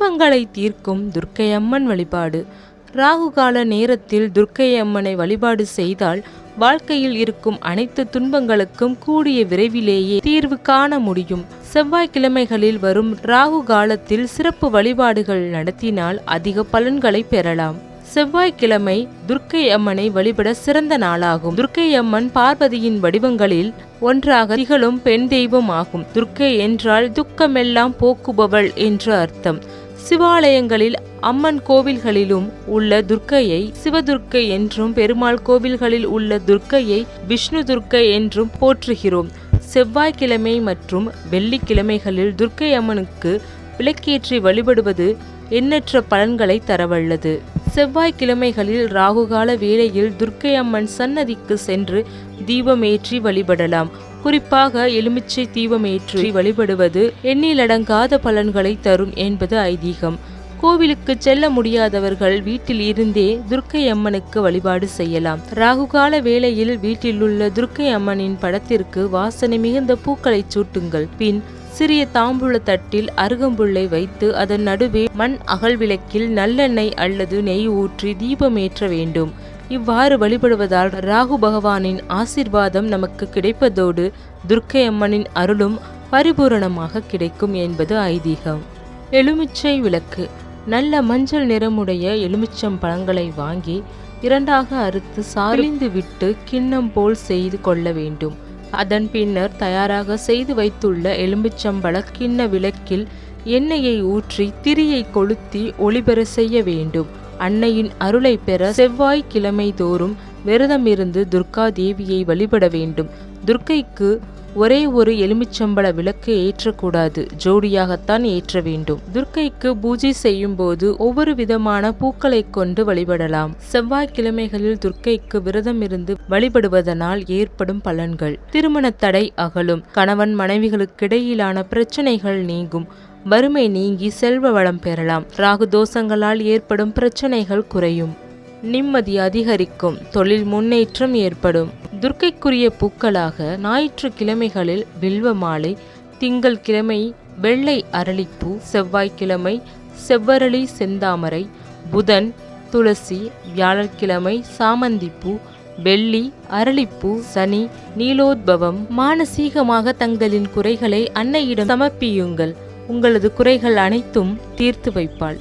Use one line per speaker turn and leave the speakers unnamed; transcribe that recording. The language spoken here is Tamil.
துன்பங்களை தீர்க்கும் துர்க்கை அம்மன் வழிபாடு. ராகுகால நேரத்தில் துர்க்கை அம்மனை வழிபாடு செய்தால் வாழ்க்கையில் இருக்கும் அனைத்து துன்பங்களுக்கும் கூடிய விரைவிலேயே தீர்வு காண முடியும். செவ்வாய்க்கிழமைகளில் வரும் ராகு காலத்தில் சிறப்பு வழிபாடுகள் நடத்தினால் அதிக பலன்களை பெறலாம். செவ்வாய்க்கிழமை துர்க்கை அம்மனை வழிபட சிறந்த நாளாகும். துர்க்கை அம்மன் பார்வதியின் வடிவங்களில் ஒன்றாக திகழும் பெண் தெய்வம் ஆகும். துர்க்கை என்றால் துக்கமெல்லாம் போக்குபவள் என்று அர்த்தம். சிவாலயங்களில் அம்மன் கோவில்களிலும் உள்ள துர்க்கையை சிவதுர்க்கை என்றும், பெருமாள் கோவில்களில் உள்ள துர்க்கையை விஷ்ணு துர்க்கை என்றும் போற்றுகிறோம். செவ்வாய்க்கிழமை மற்றும் வெள்ளிக்கிழமைகளில் துர்க்கை அம்மனுக்கு விளக்கேற்றி வழிபடுவது எண்ணற்ற பலன்களை தரவல்லது. செவ்வாய்க்கிழமைகளில் ராகுகால வேளையில் துர்க்கை அம்மன் சன்னதிக்கு சென்று தீபமேற்றி வழிபடலாம். குறிப்பாக எலுமிச்சை தீபமேற்றி வழிபடுவது எண்ணிலடங்காத பலன்களை தரும் என்பது ஐதீகம். கோவிலுக்கு செல்ல முடியாதவர்கள் வீட்டில் இருந்தே துர்க்கை அம்மனுக்கு வழிபாடு செய்யலாம். ராகுகால வேளையில் வீட்டிலுள்ள துர்க்கை அம்மனின் படத்திற்கு வாசனை மிகுந்த பூக்களை சூட்டுங்கள். பின் சிறிய தாம்பூல தட்டில் அருகம்புல்லை வைத்து அதன் நடுவே மண் அகல் விளக்கில் நல்லெண்ணெய் அல்லது நெய் ஊற்றி தீபமேற்ற வேண்டும். இவ்வாறு வழிபடுவதால் ராகு பகவானின் ஆசீர்வாதம் நமக்கு கிடைப்பதோடு துர்க்கை அம்மனின் அருளும் பரிபூரணமாக கிடைக்கும் என்பது ஐதீகம். எலுமிச்சை விளக்கு. நல்ல மஞ்சள் நிறமுடைய எலுமிச்சம் பழங்களை வாங்கி இரண்டாக அறுத்து சாரிந்து விட்டு கிண்ணம் போல் செய்து கொள்ள வேண்டும். அதன் பின்னர் தயாராக செய்து வைத்துள்ள எலுமிச்சம்பழ கிண்ண விளக்கில் எண்ணெயை ஊற்றி திரியை கொளுத்தி ஒளிபெற செய்ய வேண்டும். அன்னையின் அருளை பெற செவ்வாய்க்கிழமை தோறும் விரதமிருந்து துர்கா தேவியை வழிபட வேண்டும். துர்க்கைக்கு ஒரே ஒரு எலுமிச்சம்பழ விளக்கு ஏற்றக்கூடாது, ஜோடியாகத்தான் ஏற்ற வேண்டும். துர்க்கைக்கு பூஜை செய்யும் போது ஒவ்வொரு விதமான பூக்களை கொண்டு வழிபடலாம். செவ்வாய்க்கிழமைகளில் துர்க்கைக்கு விரதம் இருந்து வழிபடுவதனால் ஏற்படும் பலன்கள்: திருமண தடை அகலும், கணவன் மனைவிகளுக்கிடையிலான பிரச்சனைகள் நீங்கும், வறுமை நீங்கி செல்வ வளம் பெறலாம், ராகு தோஷங்களால் ஏற்படும் பிரச்சனைகள் குறையும், நிம்மதி அதிகரிக்கும், தொழில் முன்னேற்றம் ஏற்படும். துர்க்கைக்குரிய பூக்களாக ஞாயிற்றுக்கிழமைகளில் வில்வ மாலை, திங்கள் கிழமை வெள்ளை அரளிப்பூ, செவ்வாய்க்கிழமை செவ்வரளி செந்தாமரை, புதன் துளசி, வியாழக்கிழமை சாமந்திப்பூ, வெள்ளி அரளிப்பூ, சனி நீலோத்பவம். மானசீகமாக தங்களின் குறைகளை அன்னையிடம் சமர்ப்பியுங்கள். உங்களது குறைகள் அனைத்தும் தீர்த்து வைப்பாள்.